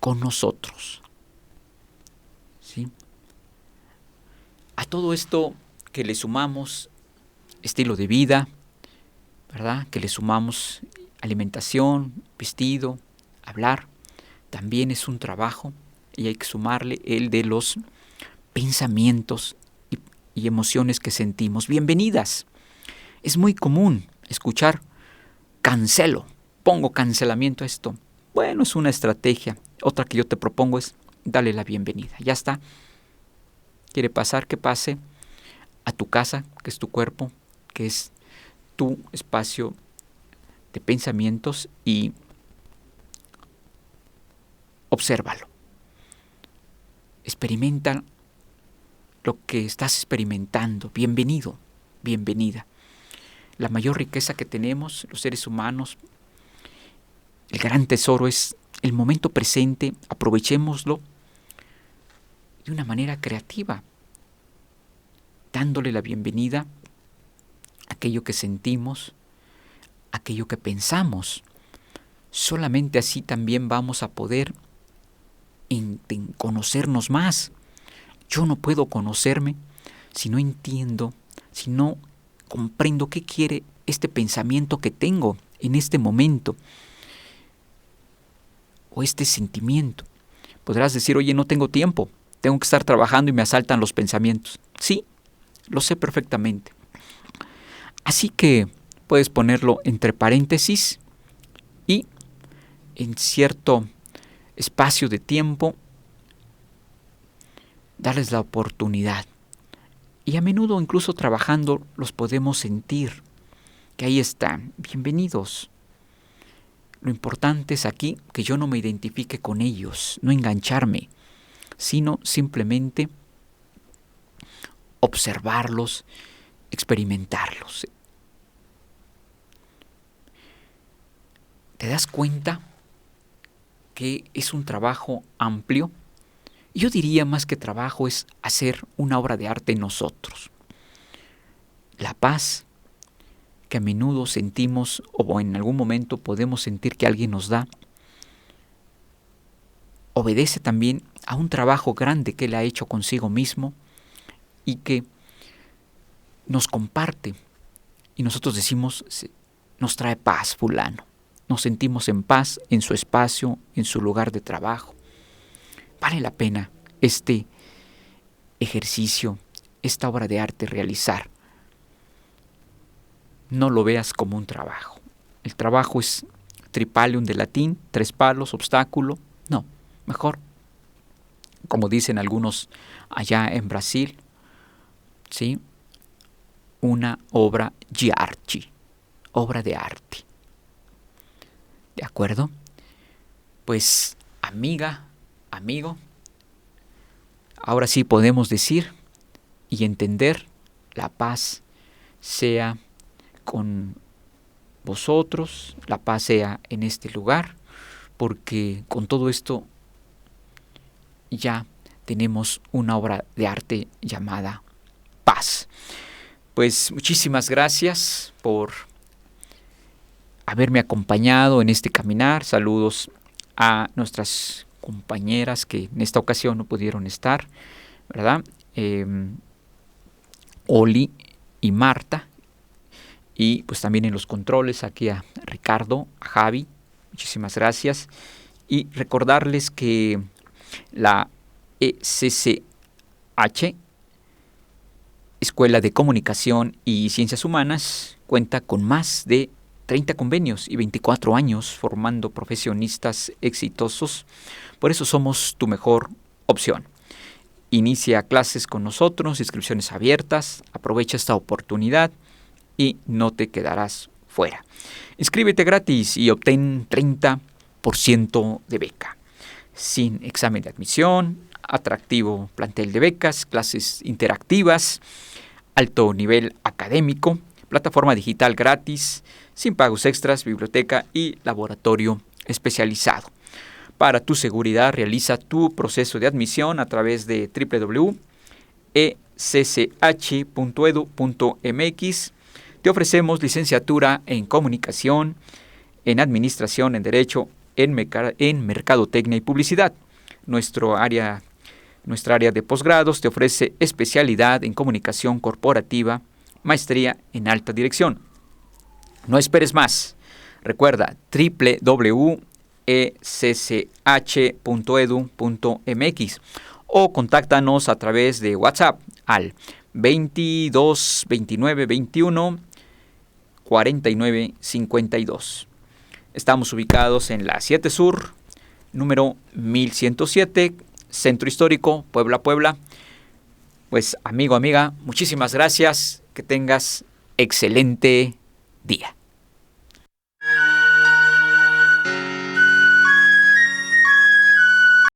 con nosotros, ¿sí? A todo esto que le sumamos estilo de vida, ¿verdad? Que le sumamos alimentación, vestido, hablar, también es un trabajo y hay que sumarle el de los pensamientos y emociones que sentimos. Bienvenidas. Es muy común escuchar cancelo, pongo cancelamiento a esto. Bueno, es una estrategia. Otra que yo te propongo es darle la bienvenida. Ya está. Quiere pasar, que pase. a tu casa, que es tu cuerpo, que es tu espacio de pensamientos, y obsérvalo. Experimenta lo que estás experimentando. Bienvenido, bienvenida. La mayor riqueza que tenemos los seres humanos, el gran tesoro, es el momento presente. Aprovechémoslo de una manera creativa, dándole la bienvenida a aquello que sentimos, a aquello que pensamos. Solamente así también vamos a poder conocernos más. Yo no puedo conocerme si no entiendo, si no comprendo qué quiere este pensamiento que tengo en este momento, o este sentimiento. Podrás decir, oye, no tengo tiempo, tengo que estar trabajando y me asaltan los pensamientos. Sí, lo sé perfectamente. Así que puedes ponerlo entre paréntesis y en cierto espacio de tiempo darles la oportunidad. Y a menudo, incluso trabajando, los podemos sentir que ahí están. Bienvenidos. Lo importante es aquí que yo no me identifique con ellos, no engancharme, sino simplemente observarlos, experimentarlos. ¿Te das cuenta que es un trabajo amplio? Yo diría, más que trabajo, es hacer una obra de arte en nosotros. La paz que a menudo sentimos, o en algún momento podemos sentir que alguien nos da, obedece también a un trabajo grande que Él ha hecho consigo mismo y que nos comparte. Y nosotros decimos, nos trae paz fulano. Nos sentimos en paz en su espacio, en su lugar de trabajo. Vale la pena este ejercicio, esta obra de arte realizar. No lo veas como un trabajo. El trabajo es tripalium de latín, 3 palos, obstáculo. No, mejor, como dicen algunos allá en Brasil, ¿sí? Una obra de arte, obra de arte. ¿De acuerdo? Pues, amiga, amigo, ahora sí podemos decir y entender: la paz sea con vosotros, la paz sea en este lugar, porque con todo esto ya tenemos una obra de arte llamada paz. Pues muchísimas gracias por haberme acompañado en este caminar. Saludos a nuestras compañeras que en esta ocasión no pudieron estar, ¿verdad? Oli y Marta. Y pues también en los controles aquí a Ricardo, a Javi. Muchísimas gracias. Y recordarles que la ECCH, Escuela de Comunicación y Ciencias Humanas, cuenta con más de 30 convenios y 24 años formando profesionistas exitosos. Por eso somos tu mejor opción. Inicia clases con nosotros, inscripciones abiertas. Aprovecha esta oportunidad y no te quedarás fuera. Inscríbete gratis y obtén 30% de beca. Sin examen de admisión, atractivo plantel de becas, clases interactivas, alto nivel académico, plataforma digital gratis, sin pagos extras, biblioteca y laboratorio especializado. Para tu seguridad, realiza tu proceso de admisión a través de www.ecch.edu.mx. Te ofrecemos licenciatura en Comunicación, en Administración, en Derecho, en Mercadotecnia y Publicidad. Nuestra área de posgrados te ofrece especialidad en Comunicación Corporativa, maestría en Alta Dirección. No esperes más. Recuerda www.ecch.edu.mx o contáctanos a través de WhatsApp al 22 29 21 49 52. Estamos ubicados en la 7 Sur, número 1107, Centro Histórico, Puebla, Puebla. Pues amigo, amiga, muchísimas gracias. Que tengas excelente día.